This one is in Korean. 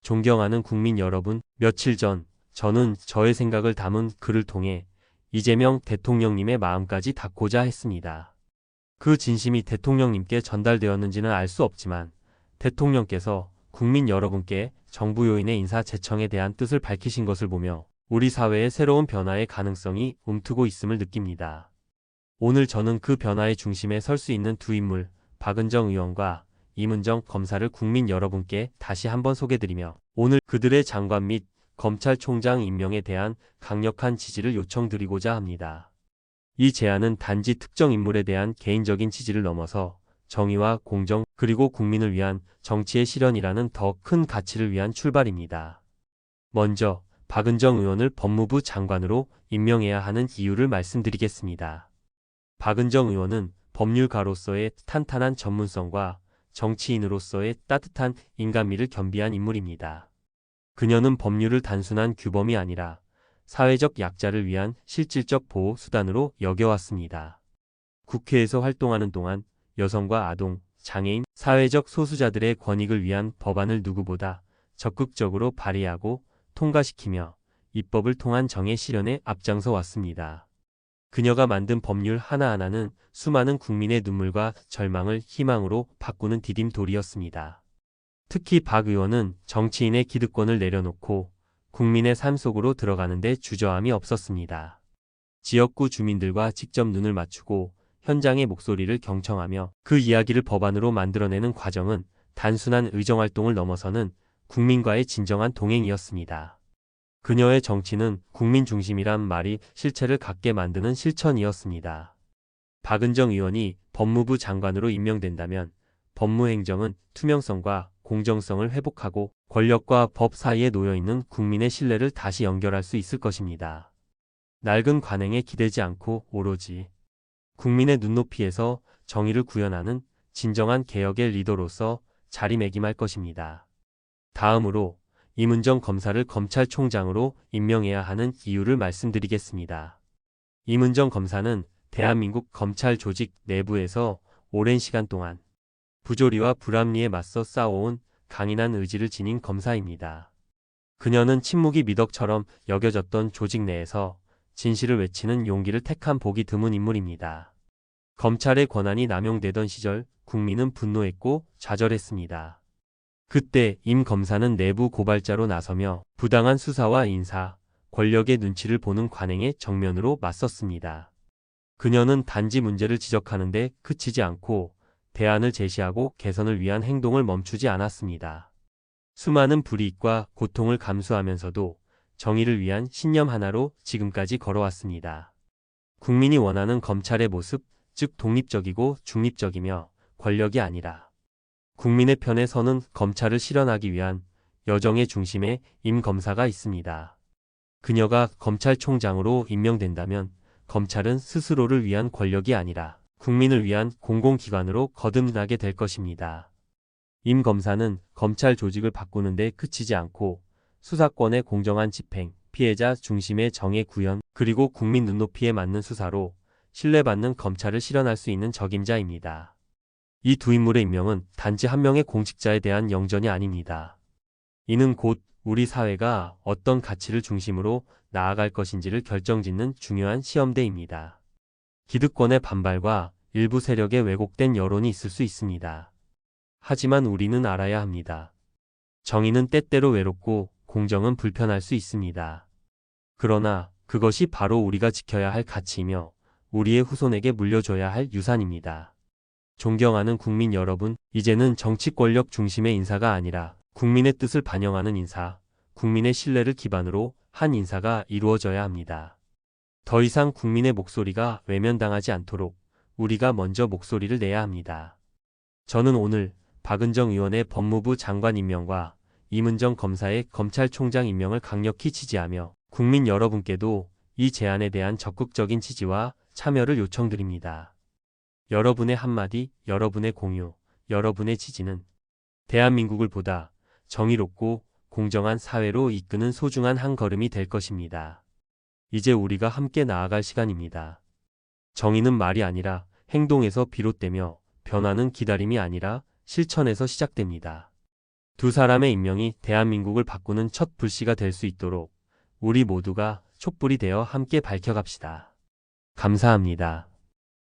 존경하는 국민 여러분, 며칠 전 저는 저의 생각을 담은 글을 통해 이재명 대통령님의 마음까지 닿고자 했습니다. 그 진심이 대통령님께 전달되었는지는 알 수 없지만 대통령께서 국민 여러분께 정부 요인의 인사 제청에 대한 뜻을 밝히신 것을 보며 우리 사회의 새로운 변화의 가능성이 움트고 있음을 느낍니다. 오늘 저는 그 변화의 중심에 설 수 있는 두 인물, 박은정 의원과 임은정 검사를 국민 여러분께 다시 한번 소개드리며 오늘 그들의 장관 및 검찰총장 임명에 대한 강력한 지지를 요청드리고자 합니다. 이 제안은 단지 특정 인물에 대한 개인적인 지지를 넘어서 정의와 공정 그리고 국민을 위한 정치의 실현이라는 더 큰 가치를 위한 출발입니다. 먼저 박은정 의원을 법무부 장관으로 임명해야 하는 이유를 말씀드리겠습니다. 박은정 의원은 법률가로서의 탄탄한 전문성과 정치인으로서의 따뜻한 인간미를 겸비한 인물입니다. 그녀는 법률을 단순한 규범이 아니라 사회적 약자를 위한 실질적 보호 수단으로 여겨왔습니다. 국회에서 활동하는 동안 여성과 아동, 장애인, 사회적 소수자들의 권익을 위한 법안을 누구보다 적극적으로 발의하고 통과시키며 입법을 통한 정의 실현에 앞장서 왔습니다. 그녀가 만든 법률 하나하나는 수많은 국민의 눈물과 절망을 희망으로 바꾸는 디딤돌이었습니다. 특히 박 의원은 정치인의 기득권을 내려놓고 국민의 삶 속으로 들어가는 데 주저함이 없었습니다. 지역구 주민들과 직접 눈을 맞추고 현장의 목소리를 경청하며 그 이야기를 법안으로 만들어내는 과정은 단순한 의정활동을 넘어서는 국민과의 진정한 동행이었습니다. 그녀의 정치는 국민 중심이란 말이 실체를 갖게 만드는 실천이었습니다. 박은정 의원이 법무부 장관으로 임명된다면 법무행정은 투명성과 공정성을 회복하고 권력과 법 사이에 놓여있는 국민의 신뢰를 다시 연결할 수 있을 것입니다. 낡은 관행에 기대지 않고 오로지 국민의 눈높이에서 정의를 구현하는 진정한 개혁의 리더로서 자리매김할 것입니다. 다음으로 임은정 검사를 검찰총장으로 임명해야 하는 이유를 말씀드리겠습니다. 임은정 검사는 대한민국 검찰 조직 내부에서 오랜 시간 동안 부조리와 불합리에 맞서 싸워온 강인한 의지를 지닌 검사입니다. 그녀는 침묵이 미덕처럼 여겨졌던 조직 내에서 진실을 외치는 용기를 택한 보기 드문 인물입니다. 검찰의 권한이 남용되던 시절 국민은 분노했고 좌절했습니다. 그때 임 검사는 내부 고발자로 나서며 부당한 수사와 인사, 권력의 눈치를 보는 관행에 정면으로 맞섰습니다. 그녀는 단지 문제를 지적하는데 그치지 않고 대안을 제시하고 개선을 위한 행동을 멈추지 않았습니다. 수많은 불이익과 고통을 감수하면서도 정의를 위한 신념 하나로 지금까지 걸어왔습니다. 국민이 원하는 검찰의 모습, 즉 독립적이고 중립적이며 권력이 아니라 국민의 편에 서는 검찰을 실현하기 위한 여정의 중심에 임 검사가 있습니다. 그녀가 검찰총장으로 임명된다면 검찰은 스스로를 위한 권력이 아니라 국민을 위한 공공기관으로 거듭나게 될 것입니다. 임 검사는 검찰 조직을 바꾸는 데 그치지 않고 수사권의 공정한 집행, 피해자 중심의 정의 구현, 그리고 국민 눈높이에 맞는 수사로 신뢰받는 검찰을 실현할 수 있는 적임자입니다. 이 두 인물의 임명은 단지 한 명의 공직자에 대한 영전이 아닙니다. 이는 곧 우리 사회가 어떤 가치를 중심으로 나아갈 것인지를 결정짓는 중요한 시험대입니다. 기득권의 반발과 일부 세력의 왜곡된 여론이 있을 수 있습니다. 하지만 우리는 알아야 합니다. 정의는 때때로 외롭고 공정은 불편할 수 있습니다. 그러나 그것이 바로 우리가 지켜야 할 가치이며 우리의 후손에게 물려줘야 할 유산입니다. 존경하는 국민 여러분, 이제는 정치 권력 중심의 인사가 아니라 국민의 뜻을 반영하는 인사, 국민의 신뢰를 기반으로 한 인사가 이루어져야 합니다. 더 이상 국민의 목소리가 외면당하지 않도록 우리가 먼저 목소리를 내야 합니다. 저는 오늘 박은정 의원의 법무부 장관 임명과 임은정 검사의 검찰총장 임명을 강력히 지지하며 국민 여러분께도 이 제안에 대한 적극적인 지지와 참여를 요청드립니다. 여러분의 한마디, 여러분의 공유, 여러분의 지지는 대한민국을 보다 정의롭고 공정한 사회로 이끄는 소중한 한 걸음이 될 것입니다. 이제 우리가 함께 나아갈 시간입니다. 정의는 말이 아니라 행동에서 비롯되며 변화는 기다림이 아니라 실천에서 시작됩니다. 두 사람의 익명이 대한민국을 바꾸는 첫 불씨가 될 수 있도록 우리 모두가 촛불이 되어 함께 밝혀갑시다. 감사합니다.